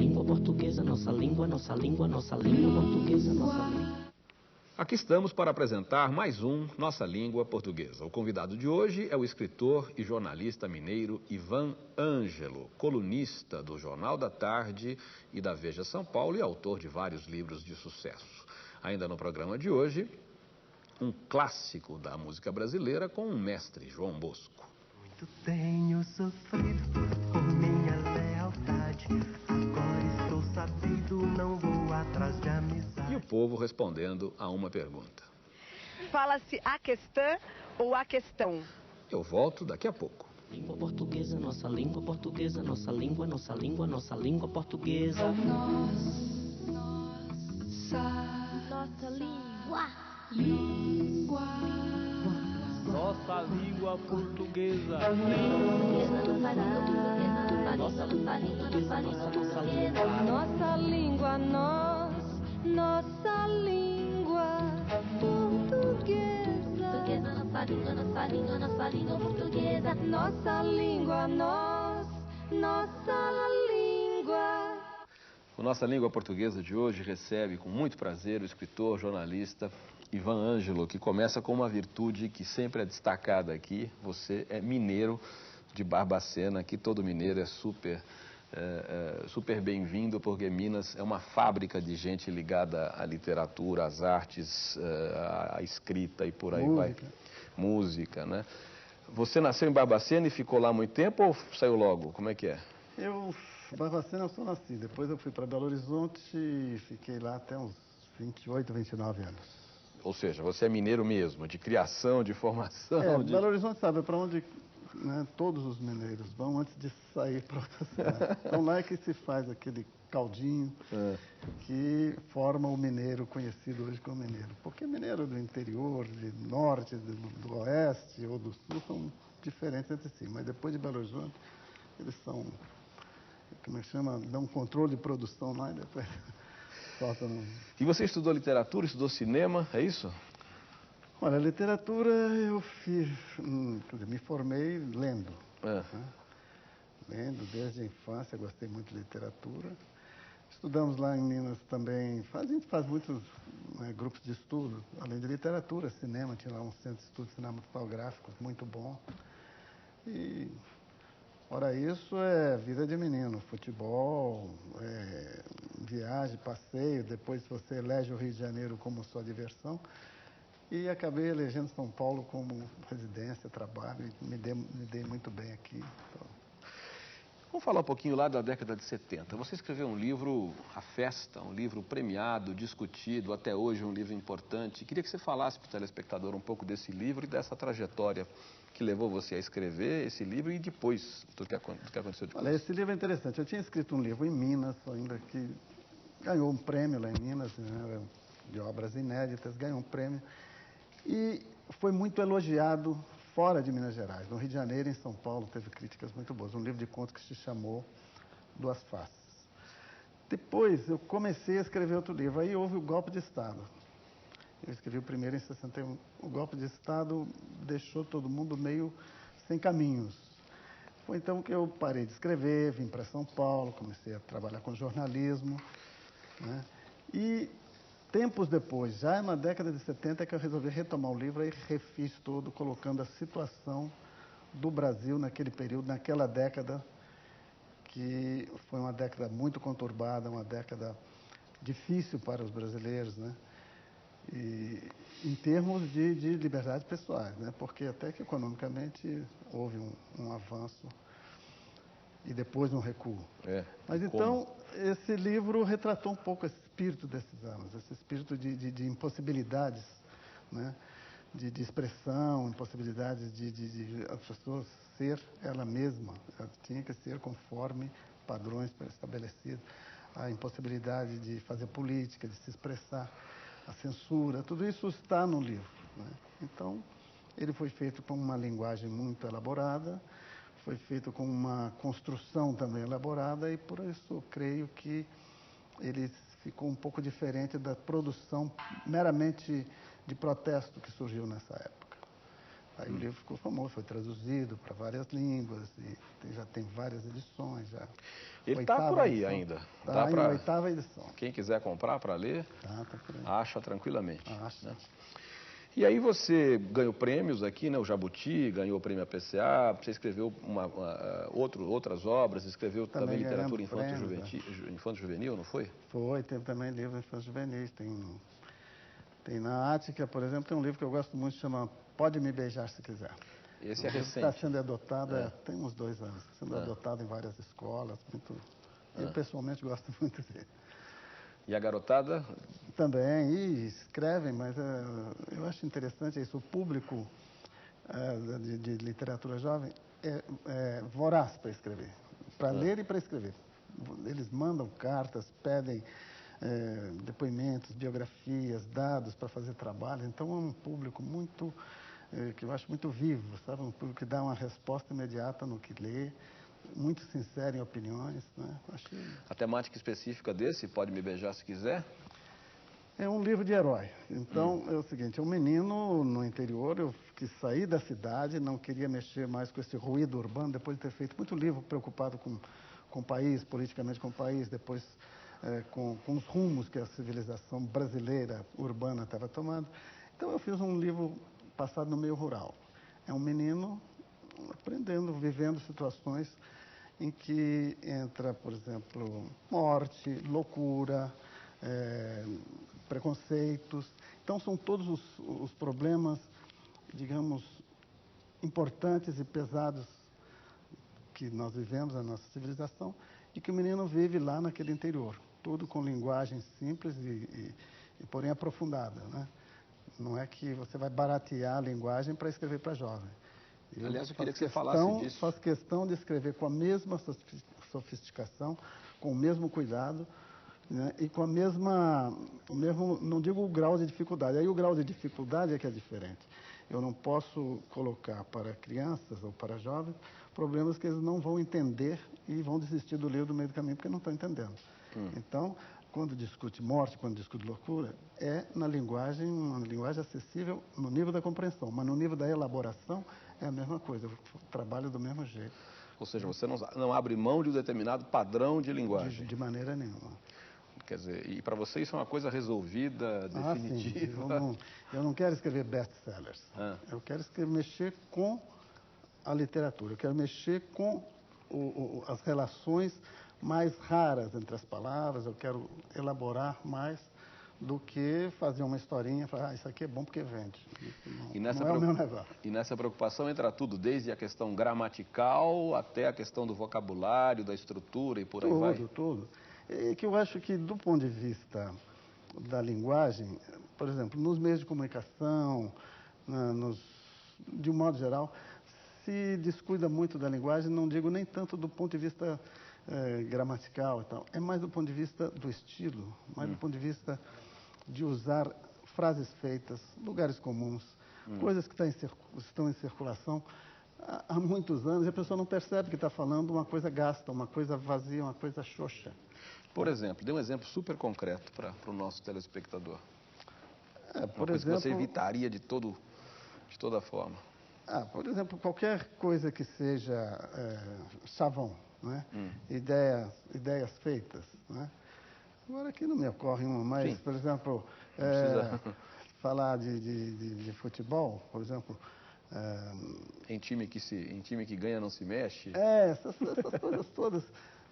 Língua portuguesa, nossa língua, nossa língua, nossa língua portuguesa, nossa língua. Aqui estamos para apresentar mais um Nossa Língua Portuguesa. O convidado de hoje é o escritor e jornalista mineiro Ivan Ângelo, colunista do Jornal da Tarde e da Veja São Paulo e autor de vários livros de sucesso. Ainda no programa de hoje, um clássico da música brasileira com o mestre João Bosco. Muito tenho sofrido por minha lealdade, agora estou sabido, não vou atrás de amizade. E o povo respondendo a uma pergunta. Fala-se a questão ou a questão? Eu volto daqui a pouco. Língua portuguesa, nossa língua portuguesa, nossa língua, nossa língua, nossa língua portuguesa. Nossa língua. Nossa língua portuguesa. Nossa língua, nossa língua portuguesa. Nossa língua portuguesa. Nossa língua, nossa língua. O Nossa Língua Portuguesa de hoje recebe com muito prazer o escritor, jornalista Ivan Ângelo, que começa com uma virtude que sempre é destacada aqui. Você é mineiro de Barbacena, aqui todo mineiro é super bem-vindo, porque Minas é uma fábrica de gente ligada à literatura, às artes, à escrita e por aí vai. Música, né? Você nasceu em Barbacena e ficou lá muito tempo ou saiu logo? Como é que é? Barbacena eu só nasci, depois eu fui para Belo Horizonte e fiquei lá até uns 28, 29 anos. Ou seja, você é mineiro mesmo, de criação, de formação. Belo Horizonte sabe para onde, né, todos os mineiros vão antes de sair para outra cidade. Então lá é que se faz aquele caldinho que forma o mineiro conhecido hoje como mineiro. Porque mineiro do interior, de norte, do oeste ou do sul são diferentes entre si. Mas depois de Belo Horizonte, eles são, como é que chama, dão um controle de produção lá e depois soltam. E você estudou literatura, estudou cinema, é isso? Olha, literatura eu fiz, me formei lendo. Né? Lendo desde a infância, gostei muito de literatura. Estudamos lá em Minas também, a gente faz muitos grupos de estudo, além de literatura, cinema, tinha lá um centro de estudo cinematográfico muito bom. E, fora isso, é vida de menino, futebol, viagem, passeio, depois você elege o Rio de Janeiro como sua diversão. E acabei elegendo São Paulo como residência, trabalho, e me dei muito bem aqui. Então. Vamos falar um pouquinho lá da década de 70. Você escreveu um livro, A Festa, um livro premiado, discutido, até hoje um livro importante. Queria que você falasse para o telespectador um pouco desse livro e dessa trajetória que levou você a escrever esse livro e depois do que aconteceu depois. Olha, esse livro é interessante. Eu tinha escrito um livro em Minas, ainda que ganhou um prêmio lá em Minas, né, de obras inéditas, ganhou um prêmio. E foi muito elogiado fora de Minas Gerais. No Rio de Janeiro e em São Paulo teve críticas muito boas. Um livro de contos que se chamou Duas Faces. Depois eu comecei a escrever outro livro. Aí houve o golpe de Estado. Eu escrevi o primeiro em 61. O golpe de Estado deixou todo mundo meio sem caminhos. Foi então que eu parei de escrever, vim para São Paulo, comecei a trabalhar com jornalismo, né? E tempos depois, já na década de 70, é que eu resolvi retomar o livro e refiz todo, colocando a situação do Brasil naquele período, naquela década, que foi uma década muito conturbada, uma década difícil para os brasileiros, né? E em termos de liberdades pessoais, né? Porque até que economicamente houve um avanço e depois um recuo. Mas então, esse livro retratou um pouco esse espírito desses anos, esse espírito de impossibilidades, né? De expressão, impossibilidades de as pessoas ser ela mesma, ela tinha que ser conforme padrões estabelecidos, a impossibilidade de fazer política, de se expressar, a censura, tudo isso está no livro, né? Então, ele foi feito com uma linguagem muito elaborada, foi feito com uma construção também elaborada e por isso eu creio que ele ficou um pouco diferente da produção meramente de protesto que surgiu nessa época. Aí o livro ficou famoso, foi traduzido para várias línguas e já tem várias edições. Já. Ele está por aí ainda. Está em 8ª edição. Quem quiser comprar para ler, Tá por aí. acha tranquilamente. Acha. Né? E aí você ganhou prêmios aqui, né? O Jabuti ganhou o prêmio APCA, você escreveu outras obras, escreveu também literatura infanto-juvenil, não foi? Foi, teve também livros infanto-juvenis. Tem na Ática, por exemplo, tem um livro que eu gosto muito, chama Pode Me Beijar Se Quiser. Esse é recente. Está sendo adotado, tem uns 2 anos, sendo adotado em várias escolas. Eu pessoalmente gosto muito dele. E a garotada? Também, e escrevem, mas eu acho interessante isso. O público de literatura jovem é voraz para escrever, para ler e para escrever. Eles mandam cartas, pedem depoimentos, biografias, dados para fazer trabalho. Então é um público muito, que eu acho muito vivo, sabe? Um público que dá uma resposta imediata no que lê, muito sincero em opiniões, né? A temática específica desse, Pode Me Beijar Se Quiser? É um livro de herói. Então, é o seguinte, é um menino no interior, eu quis sair da cidade, não queria mexer mais com esse ruído urbano, depois de ter feito muito livro preocupado com o país, politicamente com o país, depois com os rumos que a civilização brasileira urbana estava tomando. Então, eu fiz um livro passado no meio rural. É um menino aprendendo, vivendo situações em que entra, por exemplo, morte, loucura, preconceitos. Então, são todos os problemas, digamos, importantes e pesados que nós vivemos na nossa civilização e que o menino vive lá naquele interior. Tudo com linguagem simples e porém aprofundada, né? Não é que você vai baratear a linguagem para escrever para jovem. Aliás, eu queria que você falasse disso. Faço questão de escrever com a mesma sofisticação, com o mesmo cuidado, né, e com o mesmo, não digo o grau de dificuldade, aí o grau de dificuldade é que é diferente. Eu não posso colocar para crianças ou para jovens problemas que eles não vão entender e vão desistir do livro do meio do caminho porque não estão entendendo. Então, quando discute morte, quando discute loucura, é uma linguagem acessível no nível da compreensão, mas no nível da elaboração é a mesma coisa, eu trabalho do mesmo jeito. Ou seja, você não abre mão de um determinado padrão de linguagem. De maneira nenhuma. Quer dizer, e para você isso é uma coisa resolvida, definitiva? Sim. Eu não quero escrever best-sellers. Eu quero mexer com a literatura, eu quero mexer com as relações mais raras entre as palavras, eu quero elaborar mais do que fazer uma historinha e falar, isso aqui é bom porque vende. Isso não é o meu negócio. E nessa preocupação entra tudo, desde a questão gramatical até a questão do vocabulário, da estrutura e por aí vai? Tudo. É que eu acho que, do ponto de vista da linguagem, por exemplo, nos meios de comunicação, de um modo geral, se descuida muito da linguagem, não digo nem tanto do ponto de vista gramatical e tal, é mais do ponto de vista do estilo, mais do ponto de vista de usar frases feitas, lugares comuns, coisas que estão em circulação há muitos anos e a pessoa não percebe que está falando uma coisa gasta, uma coisa vazia, uma coisa xoxa. Por exemplo, dê um exemplo super concreto para o nosso telespectador. Por exemplo, que você evitaria de toda forma. Por exemplo, qualquer coisa que seja chavão, né? Ideias feitas, né? Agora aqui não me ocorre uma, mas, por exemplo, falar de futebol, por exemplo... Em time que ganha não se mexe? Essas coisas todas,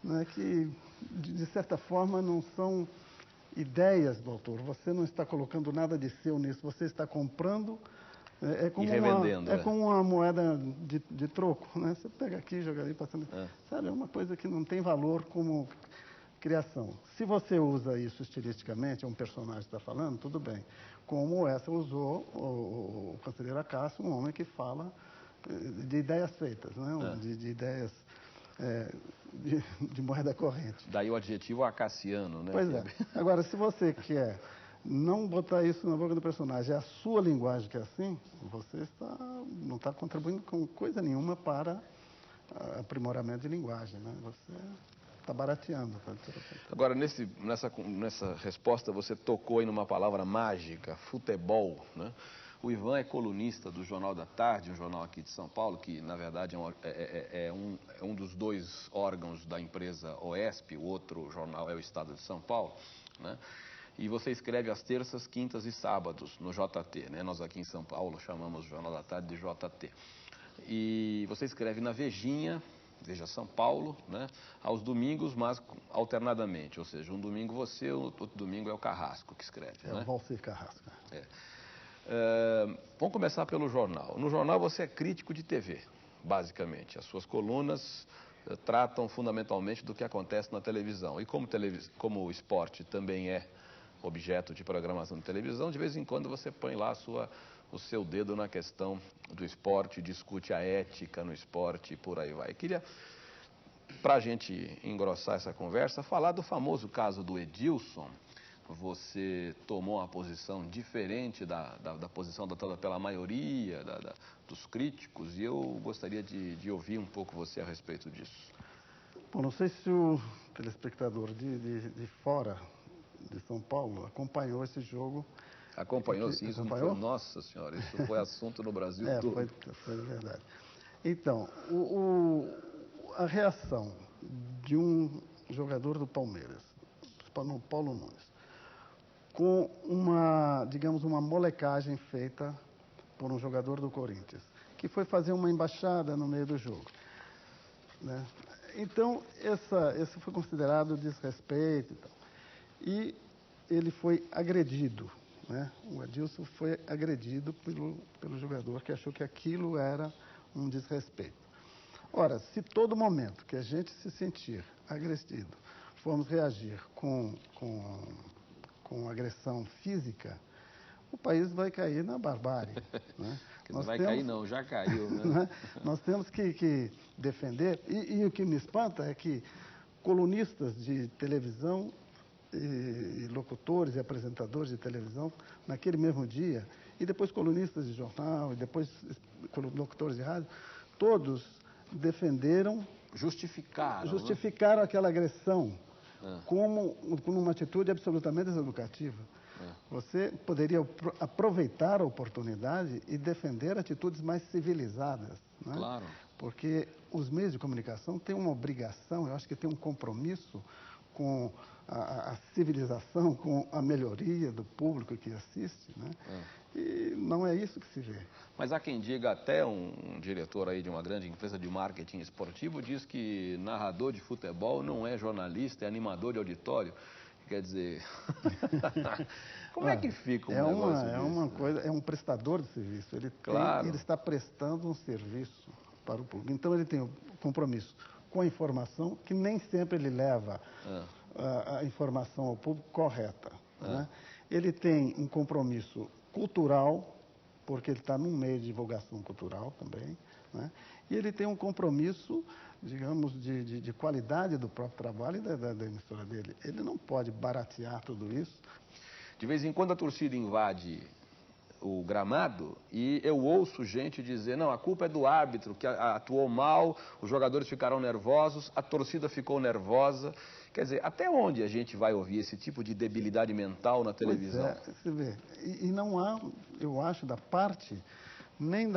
né, que, de certa forma, não são ideias do autor. Você não está colocando nada de seu nisso, você está comprando... e revendendo. É como uma moeda de troco, né? Você pega aqui, joga ali, passando... Sabe, é uma coisa que não tem valor como criação. Se você usa isso estilisticamente, é um personagem que está falando, tudo bem. Como essa usou o Conselheiro Acácio, um homem que fala de ideias feitas, né? De ideias de moeda corrente. Daí o adjetivo acaciano, né? Pois é. Agora, se você quer não botar isso na boca do personagem, é a sua linguagem que é assim, você não está contribuindo com coisa nenhuma para aprimoramento de linguagem, né? Você está barateando. Agora, nessa resposta, você tocou aí numa palavra mágica, futebol, né? O Ivan é colunista do Jornal da Tarde, um jornal aqui de São Paulo, que na verdade é um dos dois órgãos da empresa OESP, o outro jornal é o Estado de São Paulo, né? E você escreve às terças, quintas e sábados no JT, né? Nós aqui em São Paulo chamamos o Jornal da Tarde de JT. E você escreve na Vejinha, Veja São Paulo, né? Aos domingos, mas alternadamente, ou seja, um domingo você, outro domingo é o Carrasco que escreve, É né? o Valcir Carrasco. Vamos começar pelo jornal. No jornal você é crítico de TV, basicamente. As suas colunas tratam fundamentalmente do que acontece na televisão. E como o esporte também é objeto de programação de televisão, de vez em quando você põe lá o seu dedo na questão do esporte, discute a ética no esporte e por aí vai. Eu queria, para a gente engrossar essa conversa, falar do famoso caso do Edilson. Você tomou uma posição diferente da posição adotada pela maioria dos críticos e eu gostaria de ouvir um pouco você a respeito disso. Bom, não sei se o telespectador de fora de São Paulo acompanhou esse jogo. Acompanhou, sim. Isso acompanhou? Não foi, nossa senhora, isso foi assunto no Brasil todo. Foi verdade. Então, a reação de um jogador do Palmeiras, Paulo Nunes, com digamos, uma molecagem feita por um jogador do Corinthians, que foi fazer uma embaixada no meio do jogo, né? Então, esse foi considerado desrespeito e tal. E ele foi agredido, né? O Edilson foi agredido pelo jogador que achou que aquilo era um desrespeito. Ora, se todo momento que a gente se sentir agredido formos reagir com agressão física, o país vai cair na barbárie, né? Não vai cair não, já caiu, né? Nós temos que defender, e o que me espanta é que colunistas de televisão e locutores e apresentadores de televisão, naquele mesmo dia, e depois colunistas de jornal, e depois locutores de rádio, todos defenderam, justificaram aquela agressão como uma atitude absolutamente deseducativa. Você poderia aproveitar a oportunidade e defender atitudes mais civilizadas, né? Claro. Porque os meios de comunicação têm uma obrigação, eu acho que tem um compromisso com a civilização, com a melhoria do público que assiste, né? E não é isso que se vê. Mas há quem diga, até um diretor aí de uma grande empresa de marketing esportivo diz que narrador de futebol não é jornalista, é animador de auditório. Quer dizer, como é que fica um negócio desse? É uma coisa, é um prestador de serviço. Ele está prestando um serviço para o público. Então ele tem o compromisso com a informação, que nem sempre ele leva a informação ao público correta, né? Ele tem um compromisso cultural, porque ele está num meio de divulgação cultural também, né? E ele tem um compromisso, digamos, de qualidade do próprio trabalho e da emissora dele. Ele não pode baratear tudo isso. De vez em quando a torcida invade o gramado e eu ouço gente dizer, não, a culpa é do árbitro, que atuou mal, os jogadores ficaram nervosos, a torcida ficou nervosa. Quer dizer, até onde a gente vai ouvir esse tipo de debilidade mental na televisão? Pois é, você vê. E não há, eu acho, da parte nem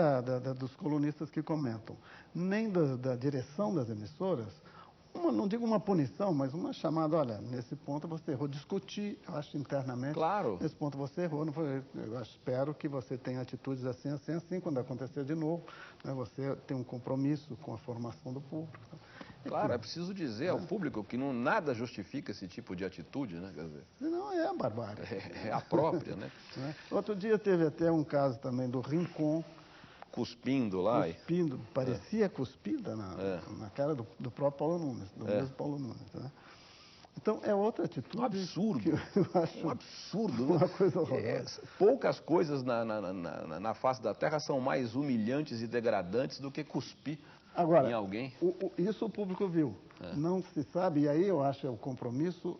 dos colunistas que comentam, nem da direção das emissoras, não digo uma punição, mas uma chamada, olha, nesse ponto você errou, discutir, eu acho, internamente. Claro. Nesse ponto você errou, não foi, eu espero que você tenha atitudes assim, assim, assim, quando acontecer de novo, né, você tem um compromisso com a formação do público. Claro, é preciso dizer ao público que nada justifica esse tipo de atitude, né? Quer dizer, não é a barbárie. É a própria, né? Outro dia teve até um caso também do Rincon. Cuspindo lá. Cuspindo, parecia cuspida na cara do próprio Paulo Nunes, do mesmo Paulo Nunes, né? Então, é outra atitude. Um absurdo. Que eu acho um absurdo. Uma coisa horrorosa. Poucas coisas na face da Terra são mais humilhantes e degradantes do que cuspir em alguém. Isso o público viu. Não se sabe, e aí eu acho é o compromisso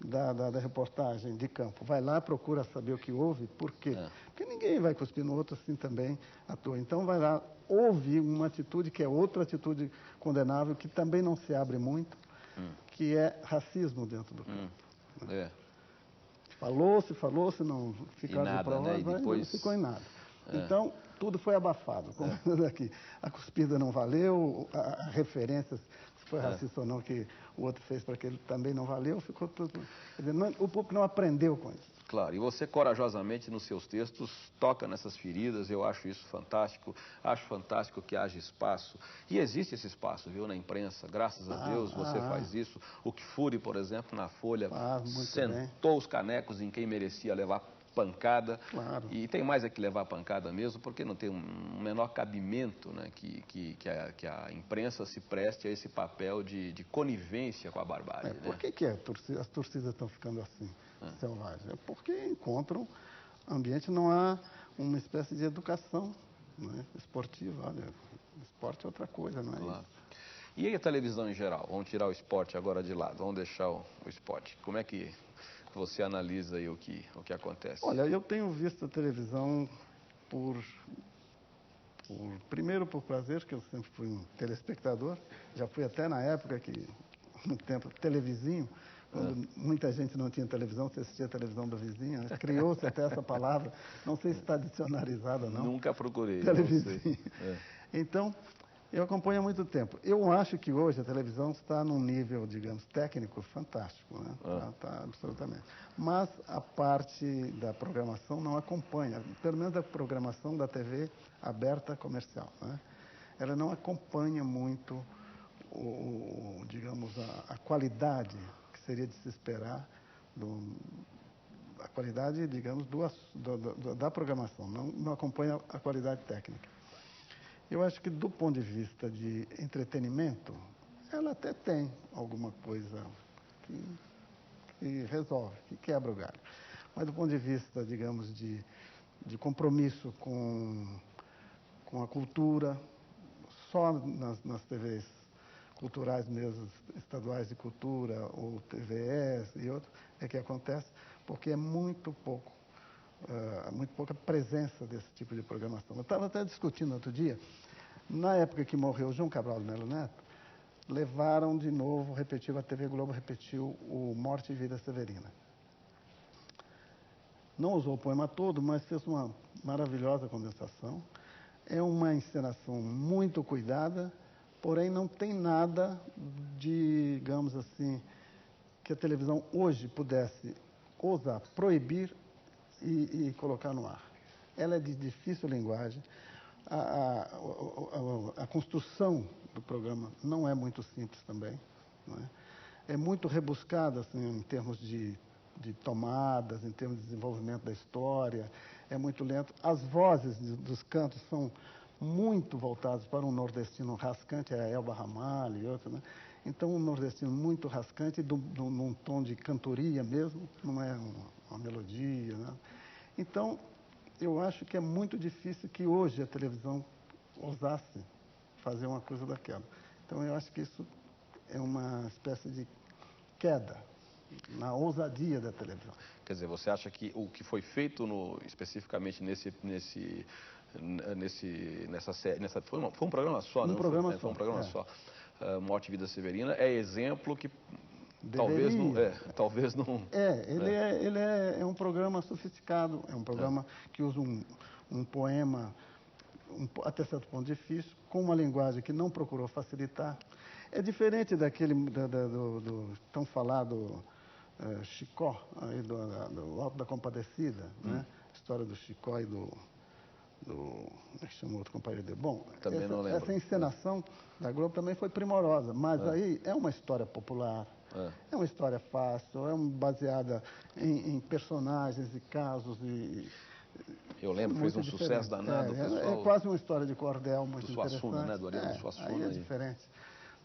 da reportagem de campo. Vai lá, procura saber o que houve, por quê? Porque ninguém vai cuspir no outro assim também à toa. Então vai lá, houve uma atitude que é outra atitude condenável, que também não se abre muito, que é racismo dentro do campo. Falou-se, não ficaram de prova, né? E depois... não ficou em nada. Então, tudo foi abafado. Como aqui. A cuspida não valeu, a referências, se foi racista ou não, que o outro fez para que ele também não valeu, ficou tudo... Quer dizer, o público não aprendeu com isso. Claro, e você corajosamente nos seus textos toca nessas feridas, eu acho isso fantástico, acho fantástico que haja espaço, e existe esse espaço, viu, na imprensa, graças a Deus você faz isso. O Kfouri, por exemplo, na Folha, sentou os canecos em quem merecia levar pancada, e tem mais é que levar pancada mesmo, porque não tem um menor cabimento, né, que a imprensa se preste a esse papel de conivência com a barbárie. Por que as torcidas estão ficando assim, selvagens? É porque encontram ambiente, não há uma espécie de educação, né, esportiva. Olha, esporte é outra coisa, não é isso? E aí a televisão em geral? Vamos tirar o esporte agora de lado, vamos deixar o esporte. Como é que você analisa aí o que acontece? Olha, eu tenho visto a televisão primeiro por prazer, que eu sempre fui um telespectador, já fui até na época que, no tempo, televizinho, quando muita gente não tinha televisão, você assistia a televisão do vizinho, né? Criou-se até essa palavra, não sei se está dicionarizada ou não. Nunca procurei. Televizinho. Então, eu acompanho há muito tempo. Eu acho que hoje a televisão está num nível, digamos, técnico fantástico, né? Tá absolutamente. Mas a parte da programação não acompanha, pelo menos a programação da TV aberta comercial, né? Ela não acompanha muito, digamos, a qualidade que seria de se esperar, a qualidade, digamos, da programação, não acompanha a qualidade técnica. Eu acho que, do ponto de vista de entretenimento, ela até tem alguma coisa que resolve, que quebra o galho. Mas, do ponto de vista, digamos, de compromisso com a cultura, só nas TVs culturais mesmo, estaduais de cultura, ou TVEs e outros, é que acontece, porque é muito pouca presença desse tipo de programação. Eu estava até discutindo outro dia, na época que morreu João Cabral de Melo Neto, levaram de novo, a TV Globo repetiu o Morte e Vida Severina. Não usou o poema todo, mas fez uma maravilhosa condensação. É uma encenação muito cuidada, porém não tem nada, digamos assim, que a televisão hoje pudesse ousar proibir e colocar no ar. Ela é de difícil linguagem. A construção do programa não é muito simples também, não é? É muito rebuscada assim, em termos de tomadas, em termos de desenvolvimento da história, é muito lento. As vozes dos cantos são muito voltadas para um nordestino rascante, a Elba Ramalho e outros, né? Então, um nordestino muito rascante, num tom de cantoria mesmo, não é uma melodia, né? Então, eu acho que é muito difícil que hoje a televisão ousasse fazer uma coisa daquela. Então, eu acho que isso é uma espécie de queda na ousadia da televisão. Quer dizer, você acha que o que foi feito especificamente nessa série, foi um programa só, né? Foi um programa só. Morte e Vida Severina é exemplo que talvez não... Ele é um programa sofisticado, é um programa que usa um poema até certo ponto difícil, com uma linguagem que não procurou facilitar. É diferente daquele do tão falado Chicó, aí do Alto da Compadecida, né? A história do Chicó e do como é que chama o outro companheiro dele? Bom, essa encenação da Globo também foi primorosa, mas aí é uma história popular, é uma história fácil, baseada em personagens e casos eu lembro, fez um sucesso danado. É quase uma história de cordel muito interessante. Do Suassuna, né? Do Ariano Suassuna. Aí é diferente.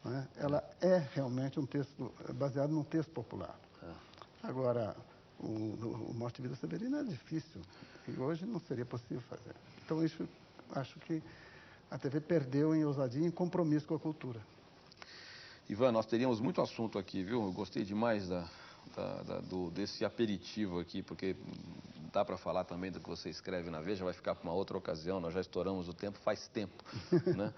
Né? Ela é realmente um texto baseado num texto popular. Agora, o Morte e Vida Severina é difícil, e hoje não seria possível fazer. Então, isso acho que a TV perdeu em ousadia e em compromisso com a cultura. Ivan, nós teríamos muito assunto aqui, viu? Eu gostei demais desse aperitivo aqui, porque dá para falar também do que você escreve na Veja, vai ficar para uma outra ocasião, nós já estouramos o tempo faz tempo, né?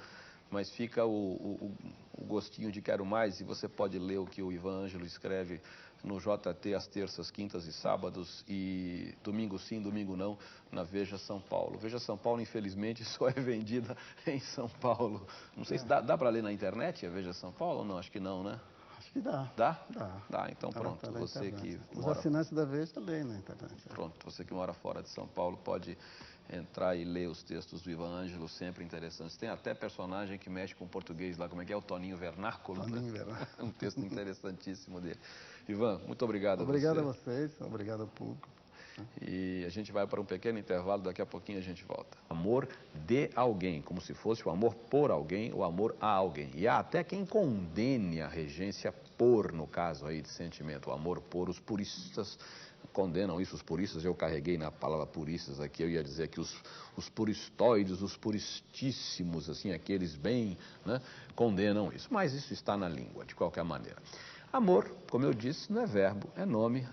Mas fica o gostinho de quero mais, e você pode ler o que o Ivan Ângelo escreve no JT às terças, quintas e sábados e domingo sim, domingo não, na Veja São Paulo. Veja São Paulo, infelizmente, só é vendida em São Paulo. Não sei se dá para ler na internet a Veja São Paulo ou não, acho que não, né? Acho que dá. Dá? Dá. Dá, então Tá pronto, na você internet. que Os mora... assinantes da Veja também na internet. Pronto, você que mora fora de São Paulo pode entrar e ler os textos do Ivan Ângelo, sempre interessantes. Tem até personagem que mexe com português lá, como é que é? O Toninho Vernáculo, Toninho né? Vernáculo. Um texto interessantíssimo dele. Ivan, muito obrigado Obrigado a a vocês, obrigado ao público. E a gente vai para um pequeno intervalo, daqui a pouquinho a gente volta. Amor de alguém, como se fosse o amor por alguém, o amor a alguém. E há até quem condene a regência por, no caso aí de sentimento, o amor por. Os puristas condenam isso, os puristas, eu carreguei na palavra puristas aqui, eu ia dizer que os puristóides, os puristíssimos, assim, aqueles bem, né, condenam isso. Mas isso está na língua, de qualquer maneira. Amor, como eu disse, não é verbo, é nome.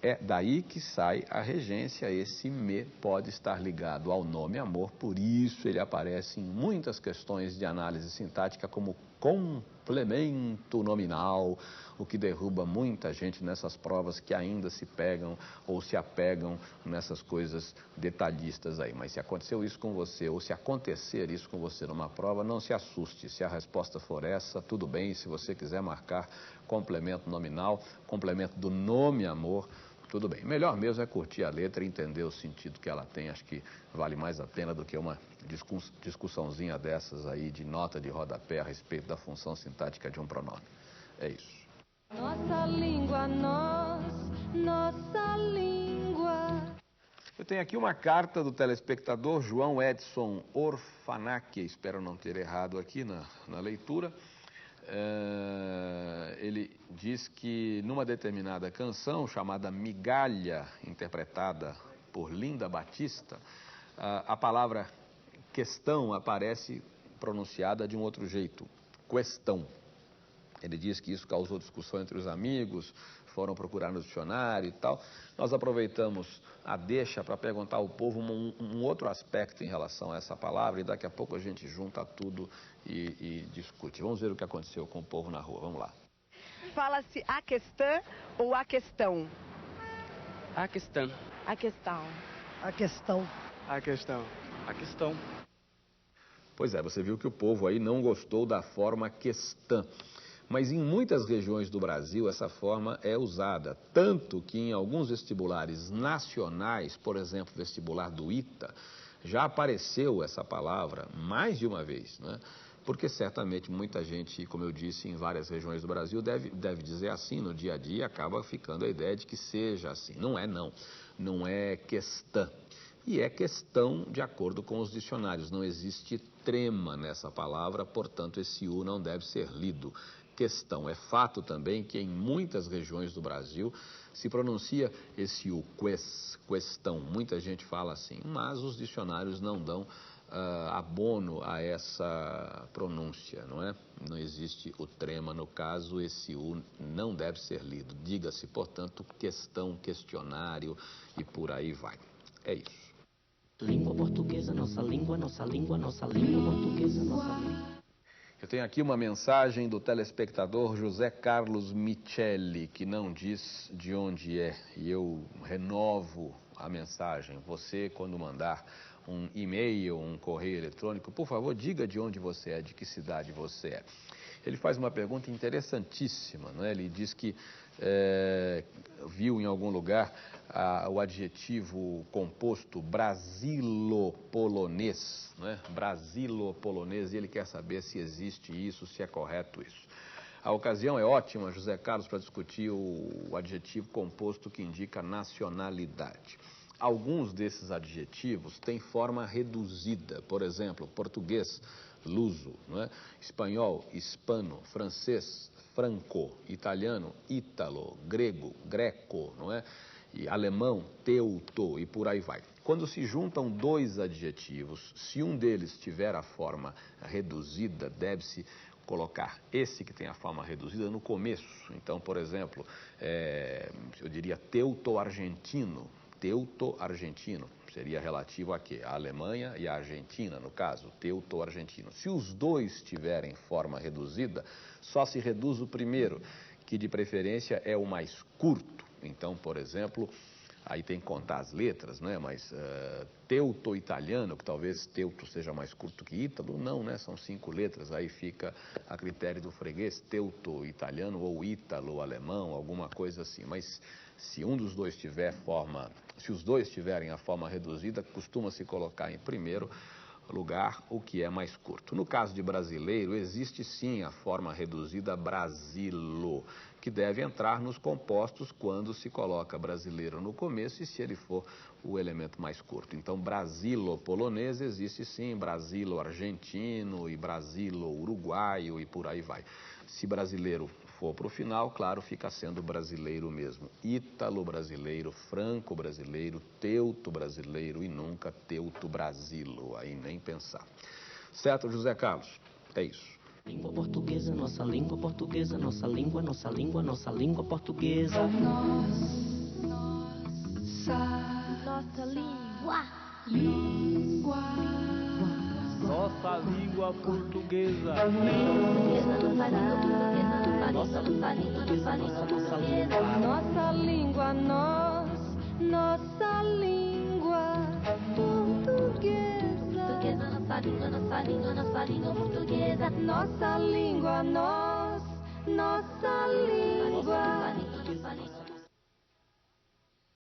É daí que sai a regência. Esse me pode estar ligado ao nome amor, por isso ele aparece em muitas questões de análise sintática como complemento nominal, o que derruba muita gente nessas provas que ainda se pegam ou se apegam nessas coisas detalhistas aí. Mas se aconteceu isso com você ou se acontecer isso com você numa prova, não se assuste. Se a resposta for essa, tudo bem. Se você quiser marcar complemento nominal, complemento do nome amor, tudo bem. Melhor mesmo é curtir a letra e entender o sentido que ela tem. Acho que vale mais a pena do que uma discussãozinha dessas aí de nota de rodapé a respeito da função sintática de um pronome. É isso. Nossa língua, nossa língua. Eu tenho aqui uma carta do telespectador João Edson Orfanac, espero não ter errado aqui na leitura. Ele diz que numa determinada canção chamada Migalha, interpretada por Linda Batista, a palavra questão aparece pronunciada de um outro jeito, questão. Ele diz que isso causou discussão entre os amigos, foram procurar no dicionário e tal. Nós aproveitamos a deixa para perguntar ao povo um outro aspecto em relação a essa palavra e daqui a pouco a gente junta tudo e discute. Vamos ver o que aconteceu com o povo na rua. Vamos lá. Fala-se a questão ou a questão? A questão. A questão. A questão. A questão. A questão. Pois é, você viu que o povo aí não gostou da forma questão. Mas em muitas regiões do Brasil essa forma é usada, tanto que em alguns vestibulares nacionais, por exemplo, vestibular do ITA, já apareceu essa palavra mais de uma vez, né? Porque certamente muita gente, como eu disse, em várias regiões do Brasil deve dizer assim no dia a dia, acaba ficando a ideia de que seja assim. Não é não, não é questão. E é questão de acordo com os dicionários, não existe trema nessa palavra, portanto esse U não deve ser lido. Questão. É fato também que em muitas regiões do Brasil se pronuncia esse U, questão. Muita gente fala assim, mas os dicionários não dão abono a essa pronúncia, não é? Não existe o trema no caso, esse U não deve ser lido. Diga-se, portanto, questão, questionário e por aí vai. É isso. Língua portuguesa, nossa língua, nossa língua, nossa língua portuguesa, nossa língua. Eu tenho aqui uma mensagem do telespectador José Carlos Micheli, que não diz de onde é. E eu renovo a mensagem. Você, quando mandar um e-mail, um correio eletrônico, por favor, diga de onde você é, de que cidade você é. Ele faz uma pergunta interessantíssima, não é? Ele diz que viu em algum lugar o adjetivo composto brasilopolonês, né? Brasilopolonês, e ele quer saber se existe isso, se é correto isso. A ocasião é ótima, José Carlos, para discutir o adjetivo composto que indica nacionalidade. Alguns desses adjetivos têm forma reduzida, por exemplo, português, luso, não é? Espanhol, hispano, francês, franco, italiano, ítalo, grego, greco, não é? E alemão, teuto, e por aí vai. Quando se juntam dois adjetivos, se um deles tiver a forma reduzida, deve-se colocar esse que tem a forma reduzida no começo. Então, por exemplo, eu diria teuto-argentino. Teuto-argentino seria relativo a quê? A Alemanha e a Argentina, no caso, teuto-argentino. Se os dois tiverem forma reduzida, só se reduz o primeiro, que de preferência é o mais curto. Então, por exemplo, aí tem que contar as letras, né? Mas teuto-italiano, que talvez teuto seja mais curto que ítalo, não, né? São 5 letras, aí fica a critério do freguês, teuto-italiano ou ítalo-alemão, alguma coisa assim. Mas se um dos dois tiver forma, se os dois tiverem a forma reduzida, costuma-se colocar em primeiro lugar o que é mais curto. No caso de brasileiro, existe sim a forma reduzida Brasilo, que deve entrar nos compostos quando se coloca brasileiro no começo e se ele for o elemento mais curto. Então, Brasilo polonês existe sim, Brasilo argentino e Brasilo uruguaio e por aí vai. Se brasileiro for para o final, claro, fica sendo brasileiro mesmo. Ítalo brasileiro, franco brasileiro, teuto brasileiro e nunca teuto brasilo, aí nem pensar. Certo, José Carlos? É isso. Língua portuguesa, nossa língua portuguesa, nossa língua, nossa língua, nossa língua portuguesa. Nossa língua. Língua. Nossa língua portuguesa. Nossa língua, nossa língua portuguesa. Nossa língua portuguesa. Nossa língua, nossa língua.